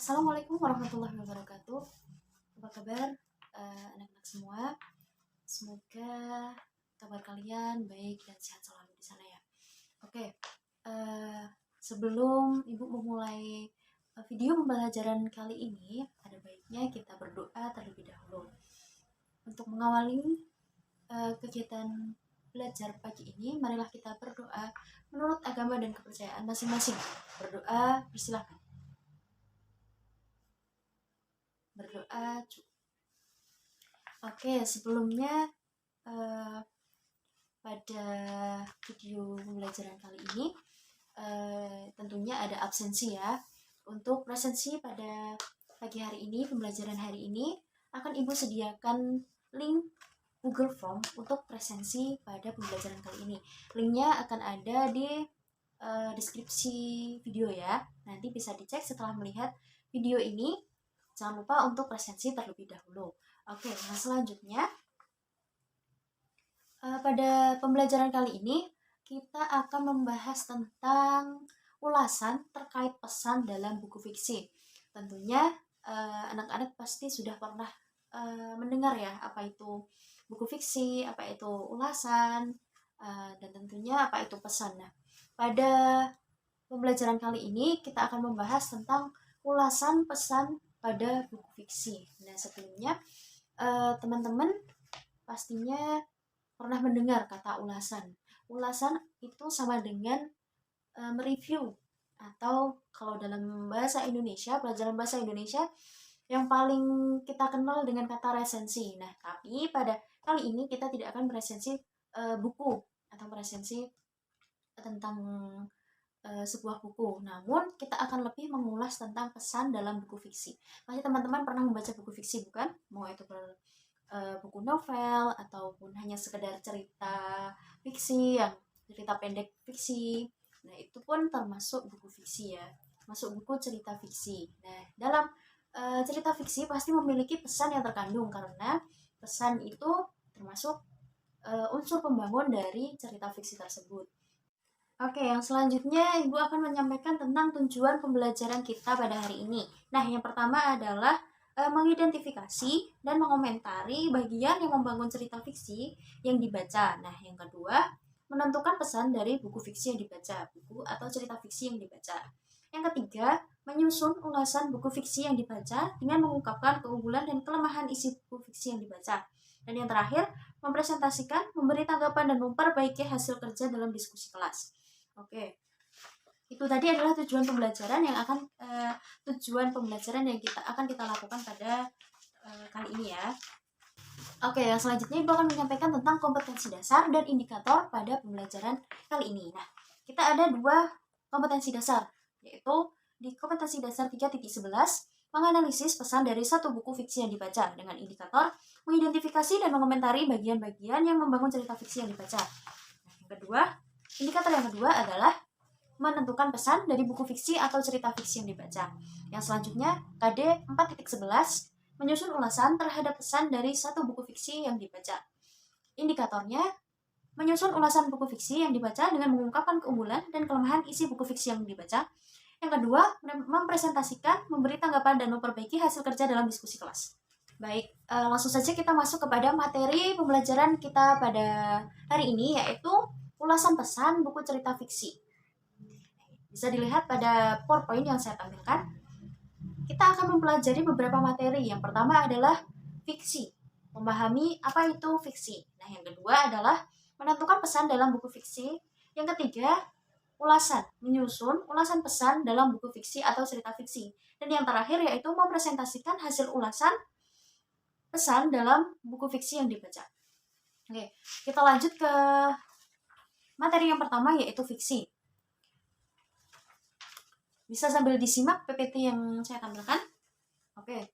Assalamualaikum warahmatullahi wabarakatuh. Apa kabar anak-anak semua? Semoga kabar kalian baik dan sehat selalu di sana ya. Oke, sebelum Ibu memulai video pembelajaran kali ini, ada baiknya kita berdoa terlebih dahulu. Untuk mengawali kegiatan belajar pagi ini, marilah kita berdoa menurut agama dan kepercayaan masing-masing. Berdoa, persilahkan. Berdoa. Oke, sebelumnya pada video pembelajaran kali ini tentunya ada absensi ya. Untuk presensi pada pagi hari ini, pembelajaran hari ini akan Ibu sediakan link Google Form untuk presensi pada pembelajaran kali ini. Linknya akan ada di deskripsi video ya. Nanti bisa dicek setelah melihat video ini. Jangan lupa untuk presensi terlebih dahulu. Oke, nah selanjutnya pada pembelajaran kali ini kita akan membahas tentang ulasan terkait pesan dalam buku fiksi. Tentunya anak-anak pasti sudah pernah mendengar ya apa itu buku fiksi, apa itu ulasan, dan tentunya apa itu pesan. Nah, pada pembelajaran kali ini kita akan membahas tentang ulasan pesan pada buku fiksi. Nah, sebelumnya teman-teman pastinya pernah mendengar kata ulasan. Ulasan itu sama dengan mereview, atau kalau dalam bahasa Indonesia, pelajaran bahasa Indonesia yang paling kita kenal dengan kata resensi. Nah, tapi pada kali ini kita tidak akan meresensi buku atau meresensi tentang sebuah buku, namun kita akan lebih mengulas tentang pesan dalam buku fiksi. Pasti teman-teman pernah membaca buku fiksi, bukan? Mau itu buku novel ataupun hanya sekedar cerita fiksi, yang cerita pendek fiksi. Nah, itu pun termasuk buku fiksi ya, masuk buku cerita fiksi. Nah, dalam cerita fiksi pasti memiliki pesan yang terkandung, karena pesan itu termasuk unsur pembangun dari cerita fiksi tersebut. Oke, yang selanjutnya Ibu akan menyampaikan tentang tujuan pembelajaran kita pada hari ini. Nah, yang pertama adalah mengidentifikasi dan mengomentari bagian yang membangun cerita fiksi yang dibaca. Nah, yang kedua, menentukan pesan dari buku fiksi yang dibaca, buku atau cerita fiksi yang dibaca. Yang ketiga, menyusun ulasan buku fiksi yang dibaca dengan mengungkapkan keunggulan dan kelemahan isi buku fiksi yang dibaca. Dan yang terakhir, mempresentasikan, memberi tanggapan dan memperbaiki hasil kerja dalam diskusi kelas. Oke, itu tadi adalah tujuan pembelajaran yang kita lakukan pada kali ini ya. Oke, yang selanjutnya Ibu akan menyampaikan tentang kompetensi dasar dan indikator pada pembelajaran kali ini. Nah, kita ada 2 kompetensi dasar, yaitu di kompetensi dasar 3.11, menganalisis pesan dari satu buku fiksi yang dibaca dengan indikator mengidentifikasi dan mengomentari bagian-bagian yang membangun cerita fiksi yang dibaca. Nah, yang kedua, indikator yang kedua adalah menentukan pesan dari buku fiksi atau cerita fiksi yang dibaca. Yang selanjutnya, KD 4.11, menyusun ulasan terhadap pesan dari satu buku fiksi yang dibaca. Indikatornya, menyusun ulasan buku fiksi yang dibaca dengan mengungkapkan keunggulan dan kelemahan isi buku fiksi yang dibaca. Yang kedua, mempresentasikan, memberi tanggapan, dan memperbaiki hasil kerja dalam diskusi kelas. Baik, langsung saja kita masuk kepada materi pembelajaran kita pada hari ini, yaitu ulasan pesan buku cerita fiksi. Bisa dilihat pada PowerPoint yang saya tampilkan. Kita akan mempelajari beberapa materi. Yang pertama adalah fiksi, memahami apa itu fiksi. Nah, yang kedua adalah menentukan pesan dalam buku fiksi. Yang ketiga, ulasan, menyusun ulasan pesan dalam buku fiksi atau cerita fiksi. Dan yang terakhir yaitu mempresentasikan hasil ulasan pesan dalam buku fiksi yang dibaca. Oke, kita lanjut ke materi yang pertama, yaitu fiksi. Bisa sambil disimak PPT yang saya tampilkan. Oke.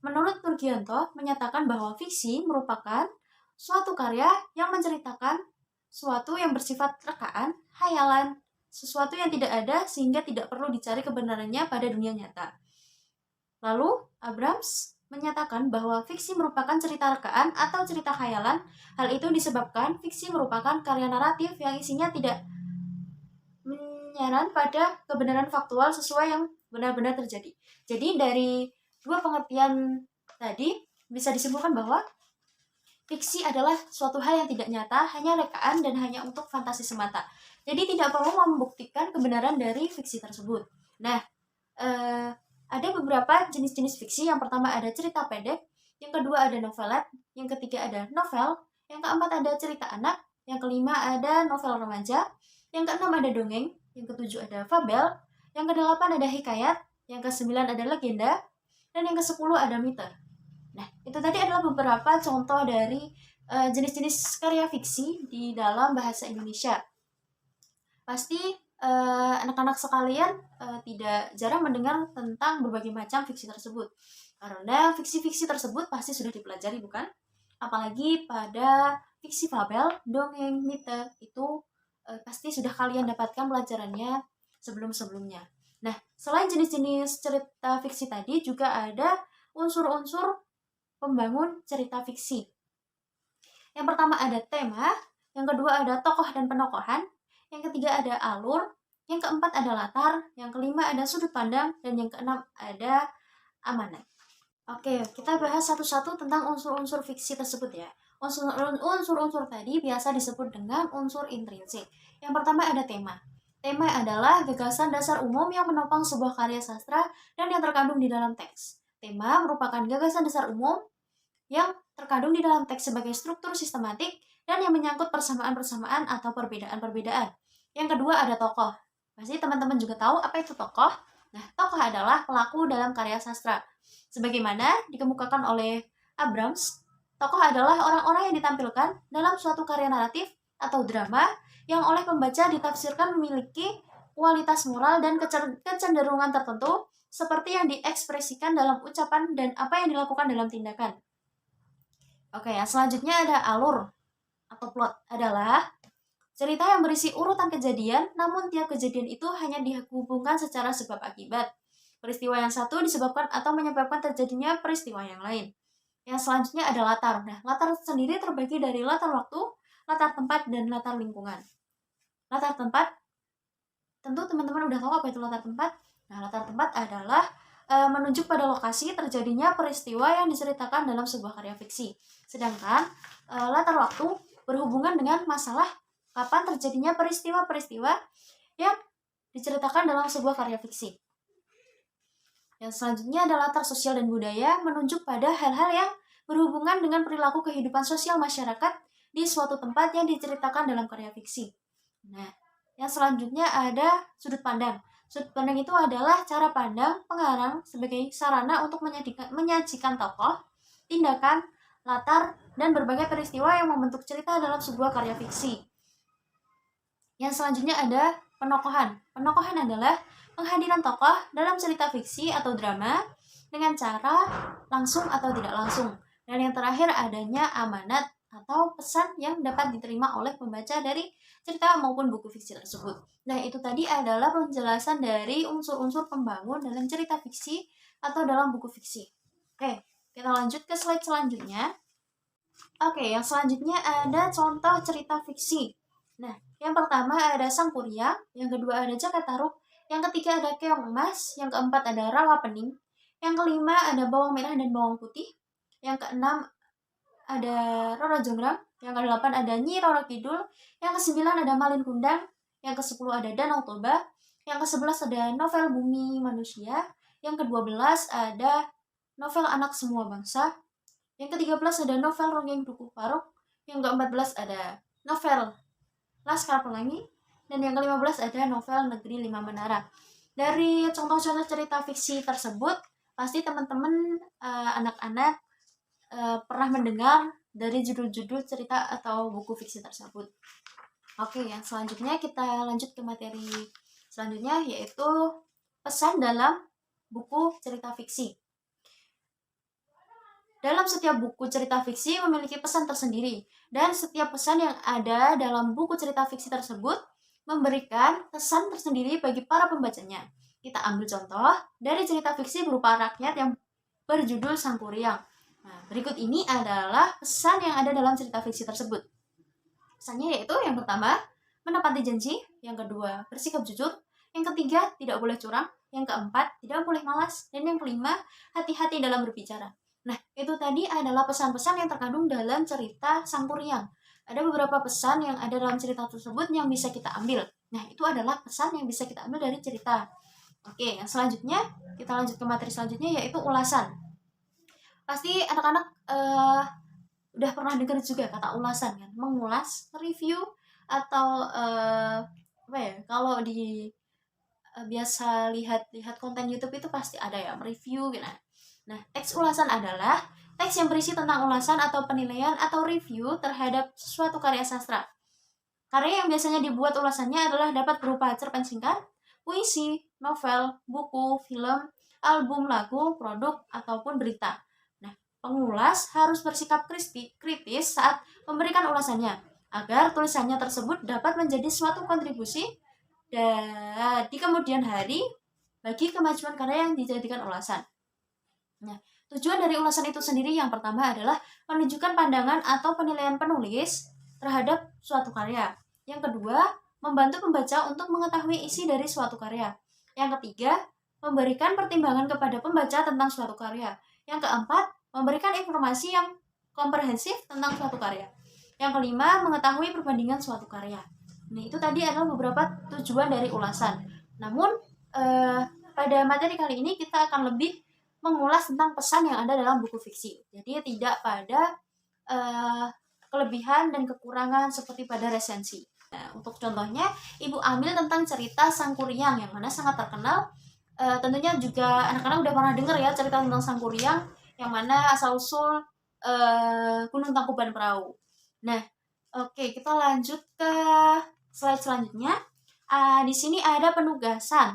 Menurut Turgianto menyatakan bahwa fiksi merupakan suatu karya yang menceritakan suatu yang bersifat rekaan, hayalan, sesuatu yang tidak ada sehingga tidak perlu dicari kebenarannya pada dunia nyata. Lalu, Abrams menyatakan bahwa fiksi merupakan cerita rekaan atau cerita khayalan. Hal itu disebabkan fiksi merupakan karya naratif yang isinya tidak menyaran pada kebenaran faktual sesuai yang benar-benar terjadi. Jadi dari dua pengertian tadi bisa disimpulkan bahwa fiksi adalah suatu hal yang tidak nyata, hanya rekaan dan hanya untuk fantasi semata. Jadi tidak perlu membuktikan kebenaran dari fiksi tersebut. Nah, ada beberapa jenis-jenis fiksi. Yang pertama ada cerita pendek, yang kedua ada novelet, yang ketiga ada novel, yang keempat ada cerita anak, yang kelima ada novel remaja, yang keenam ada dongeng, yang ketujuh ada fabel, yang kedelapan ada hikayat, yang kesembilan ada legenda, dan yang kesepuluh ada mite. Nah, itu tadi adalah beberapa contoh dari jenis-jenis karya fiksi di dalam bahasa Indonesia. Pasti anak-anak sekalian tidak jarang mendengar tentang berbagai macam fiksi tersebut. Karena fiksi-fiksi tersebut pasti sudah dipelajari, bukan? Apalagi pada fiksi fabel, dongeng, mite, itu pasti sudah kalian dapatkan pelajarannya sebelum-sebelumnya. Nah, selain jenis-jenis cerita fiksi tadi, juga ada unsur-unsur pembangun cerita fiksi. Yang pertama ada tema, yang kedua ada tokoh dan penokohan, yang ketiga ada alur, yang keempat ada latar, yang kelima ada sudut pandang, dan yang keenam ada amanat. Oke, kita bahas satu-satu tentang unsur-unsur fiksi tersebut ya. Unsur-unsur tadi biasa disebut dengan unsur intrinsik. Yang pertama ada tema. Tema adalah gagasan dasar umum yang menopang sebuah karya sastra dan yang terkandung di dalam teks. Tema merupakan gagasan dasar umum yang terkandung di dalam teks sebagai struktur sistematik dan yang menyangkut persamaan-persamaan atau perbedaan-perbedaan. Yang kedua ada tokoh. Pasti teman-teman juga tahu apa itu tokoh. Nah, tokoh adalah pelaku dalam karya sastra. Sebagaimana dikemukakan oleh Abrams, tokoh adalah orang-orang yang ditampilkan dalam suatu karya naratif atau drama yang oleh pembaca ditafsirkan memiliki kualitas moral dan kecenderungan tertentu seperti yang diekspresikan dalam ucapan dan apa yang dilakukan dalam tindakan. Oke, yang selanjutnya ada alur atau plot adalah cerita yang berisi urutan kejadian, namun tiap kejadian itu hanya dihubungkan secara sebab akibat. Peristiwa yang satu disebabkan atau menyebabkan terjadinya peristiwa yang lain. Yang selanjutnya ada latar. Nah, latar sendiri terbagi dari latar waktu, latar tempat, dan latar lingkungan. Latar tempat, tentu teman-teman udah tahu apa itu latar tempat. Nah, latar tempat adalah menunjuk pada lokasi terjadinya peristiwa yang diceritakan dalam sebuah karya fiksi. Sedangkan latar waktu berhubungan dengan masalah kapan terjadinya peristiwa-peristiwa yang diceritakan dalam sebuah karya fiksi. Yang selanjutnya adalah latar sosial dan budaya, menunjuk pada hal-hal yang berhubungan dengan perilaku kehidupan sosial masyarakat di suatu tempat yang diceritakan dalam karya fiksi. Nah, yang selanjutnya ada sudut pandang. Sudut pandang itu adalah cara pandang pengarang sebagai sarana untuk menyajikan tokoh, tindakan, latar, dan berbagai peristiwa yang membentuk cerita dalam sebuah karya fiksi. Yang selanjutnya ada penokohan. Penokohan adalah penghadiran tokoh dalam cerita fiksi atau drama dengan cara langsung atau tidak langsung. Dan yang terakhir adanya amanat atau pesan yang dapat diterima oleh pembaca dari cerita maupun buku fiksi tersebut. Nah, itu tadi adalah penjelasan dari unsur-unsur pembangun dalam cerita fiksi atau dalam buku fiksi. Oke, kita lanjut ke slide selanjutnya. Oke, yang selanjutnya ada contoh cerita fiksi. Nah, yang pertama ada Sang Kuryang, yang kedua ada Jaket Taruk, yang ketiga ada Keong Emas, yang keempat ada Rawa Pening, yang kelima ada Bawang Merah dan Bawang Putih, yang keenam ada Roro Jonggrang, yang ke-8 ada Nyi Roro Kidul, yang ke-9 ada Malin Kundang, yang ke-10 ada Danau Toba, yang ke-11 ada novel Bumi Manusia, yang ke-12 ada novel Anak Semua Bangsa, yang ke-13 ada novel Ronggeng Dukuh Paruk, yang ke-14 ada novel Laskar Pelangi, dan yang ke-15 ada novel Negeri Lima Menara. Dari contoh-contoh cerita fiksi tersebut, pasti teman-teman anak-anak pernah mendengar dari judul-judul cerita atau buku fiksi tersebut. Oke, yang selanjutnya kita lanjut ke materi selanjutnya, yaitu pesan dalam buku cerita fiksi. Dalam setiap buku cerita fiksi memiliki pesan tersendiri, dan setiap pesan yang ada dalam buku cerita fiksi tersebut memberikan pesan tersendiri bagi para pembacanya. Kita ambil contoh dari cerita fiksi berupa rakyat yang berjudul Sang Kuryang. Nah, berikut ini adalah pesan yang ada dalam cerita fiksi tersebut. Pesannya yaitu yang pertama, menepati janji, yang kedua, bersikap jujur, yang ketiga, tidak boleh curang, Yang keempat, tidak boleh malas. Dan yang kelima, hati-hati dalam berbicara. Nah, itu tadi adalah pesan-pesan yang terkandung dalam cerita Sangkuriang. Ada beberapa pesan yang ada dalam cerita tersebut yang bisa kita ambil. Nah, itu adalah pesan yang bisa kita ambil dari cerita. Oke, yang selanjutnya, kita lanjut ke materi selanjutnya, yaitu ulasan. Pasti anak-anak udah pernah dengar juga kata ulasan kan, mengulas, review, atau apa ya, kalau di biasa lihat konten YouTube itu pasti ada ya review gitu. Nah, teks ulasan adalah teks yang berisi tentang ulasan atau penilaian atau review terhadap suatu karya sastra. Karya yang biasanya dibuat ulasannya adalah dapat berupa cerpen singkat, puisi, novel, buku, film, album, lagu, produk, ataupun berita. Nah, pengulas harus bersikap kritis saat memberikan ulasannya, agar tulisannya tersebut dapat menjadi suatu kontribusi dan di kemudian hari bagi kemajuan karya yang dijadikan ulasan. Nah, tujuan dari ulasan itu sendiri yang pertama adalah menunjukkan pandangan atau penilaian penulis terhadap suatu karya. Yang kedua, membantu pembaca untuk mengetahui isi dari suatu karya. Yang ketiga, memberikan pertimbangan kepada pembaca tentang suatu karya. Yang keempat, memberikan informasi yang komprehensif tentang suatu karya. Yang kelima, mengetahui perbandingan suatu karya. Nah, itu tadi adalah beberapa tujuan dari ulasan. Namun, pada materi kali ini kita akan lebih mengulas tentang pesan yang ada dalam buku fiksi. Jadi tidak pada kelebihan dan kekurangan seperti pada resensi. Nah, untuk contohnya, Ibu ambil tentang cerita Sangkuriang yang mana sangat terkenal. Tentunya juga anak-anak udah pernah dengar ya cerita tentang Sangkuriang yang mana asal-usul Gunung Tangkuban Perahu. Nah, oke, kita lanjut ke slide selanjutnya. Di sini ada penugasan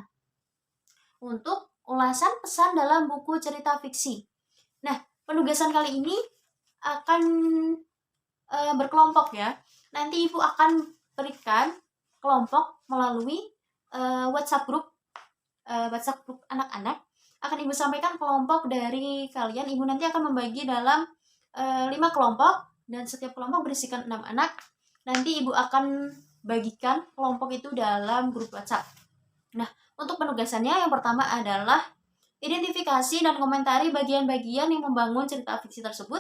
untuk ulasan pesan dalam buku cerita fiksi. Nah, penugasan kali ini akan berkelompok ya. Nanti Ibu akan berikan kelompok melalui WhatsApp grup anak-anak. Akan Ibu sampaikan kelompok dari kalian. Ibu nanti akan membagi dalam 5 kelompok dan setiap kelompok berisikan 6 anak. Nanti Ibu akan bagikan kelompok itu dalam grup WhatsApp. Nah, untuk penugasannya yang pertama adalah identifikasi dan komentari bagian-bagian yang membangun cerita fiksi tersebut.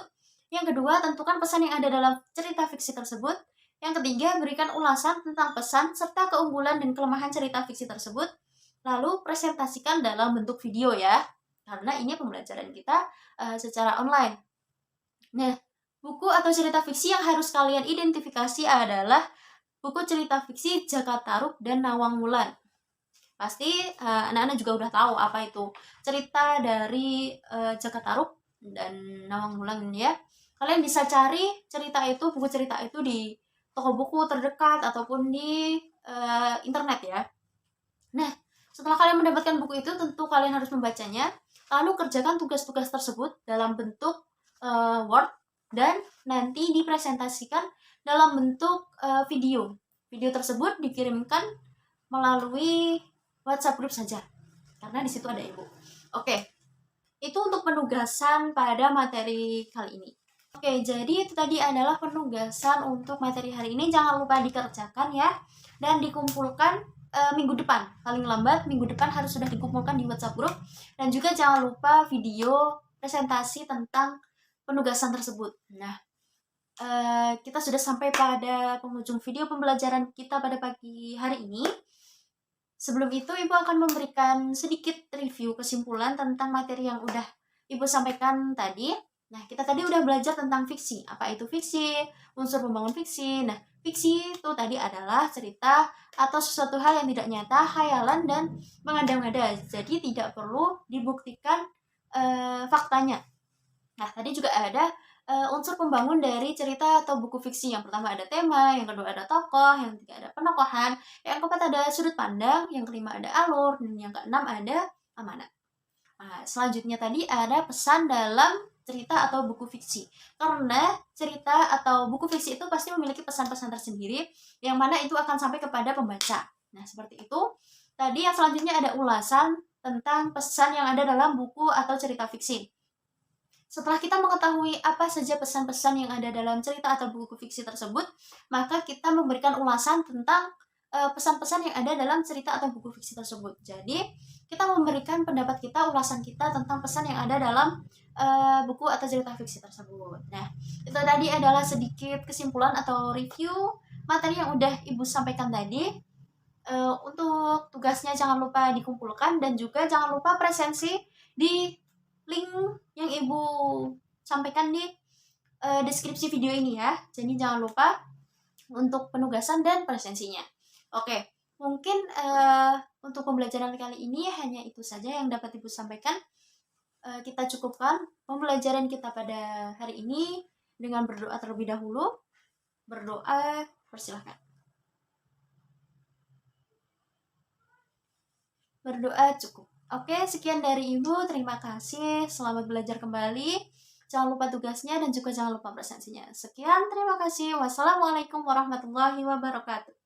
Yang kedua, tentukan pesan yang ada dalam cerita fiksi tersebut. Yang ketiga, berikan ulasan tentang pesan serta keunggulan dan kelemahan cerita fiksi tersebut. Lalu presentasikan dalam bentuk video ya, karena ini pembelajaran kita secara online. Nah, buku atau cerita fiksi yang harus kalian identifikasi adalah buku cerita fiksi Jaka Tarub dan Nawang Wulan. Pasti anak-anak juga udah tahu apa itu cerita dari Jaka Tarub dan Nawang Wulan ya. Kalian bisa cari buku cerita itu di toko buku terdekat ataupun di internet ya. Nah, setelah kalian mendapatkan buku itu, tentu kalian harus membacanya, lalu kerjakan tugas-tugas tersebut dalam bentuk Word dan nanti dipresentasikan dalam bentuk video. Video tersebut dikirimkan melalui WhatsApp group saja, karena di situ ada Ibu. Oke, itu untuk penugasan pada materi kali ini. Oke, jadi itu tadi adalah penugasan untuk materi hari ini. Jangan lupa dikerjakan ya, dan dikumpulkan minggu depan. Paling lambat minggu depan harus sudah dikumpulkan di WhatsApp group. Dan juga jangan lupa video presentasi tentang penugasan tersebut. Nah, kita sudah sampai pada penghujung video pembelajaran kita pada pagi hari ini. Sebelum itu, Ibu akan memberikan sedikit review kesimpulan tentang materi yang udah Ibu sampaikan tadi. Nah, kita tadi udah belajar tentang fiksi. Apa itu fiksi? Unsur pembangun fiksi. Nah, fiksi itu tadi adalah cerita atau sesuatu hal yang tidak nyata, khayalan, dan mengada-ngada. Jadi tidak perlu dibuktikan faktanya. Nah, tadi juga ada unsur pembangun dari cerita atau buku fiksi. Yang pertama ada tema, yang kedua ada tokoh, yang ketiga ada penokohan, yang keempat ada sudut pandang, yang kelima ada alur, dan yang keenam ada amanat. Nah, selanjutnya tadi ada pesan dalam cerita atau buku fiksi. Karena cerita atau buku fiksi itu pasti memiliki pesan-pesan tersendiri yang mana itu akan sampai kepada pembaca. Nah, seperti itu. Tadi yang selanjutnya ada ulasan tentang pesan yang ada dalam buku atau cerita fiksi. Setelah kita mengetahui apa saja pesan-pesan yang ada dalam cerita atau buku fiksi tersebut, maka kita memberikan ulasan tentang pesan-pesan yang ada dalam cerita atau buku fiksi tersebut. Jadi, kita memberikan pendapat kita, ulasan kita tentang pesan yang ada dalam buku atau cerita fiksi tersebut. Nah, itu tadi adalah sedikit kesimpulan atau review materi yang udah Ibu sampaikan tadi. Untuk tugasnya jangan lupa dikumpulkan dan juga jangan lupa presensi di link yang Ibu sampaikan di deskripsi video ini ya. Jadi jangan lupa untuk penugasan dan presensinya. Oke, mungkin untuk pembelajaran kali ini hanya itu saja yang dapat Ibu sampaikan. Kita cukupkan pembelajaran kita pada hari ini dengan berdoa terlebih dahulu. Berdoa, persilahkan. Berdoa cukup. Oke, sekian dari Ibu. Terima kasih. Selamat belajar kembali. Jangan lupa tugasnya dan juga jangan lupa presensinya. Sekian, terima kasih. Wassalamualaikum warahmatullahi wabarakatuh.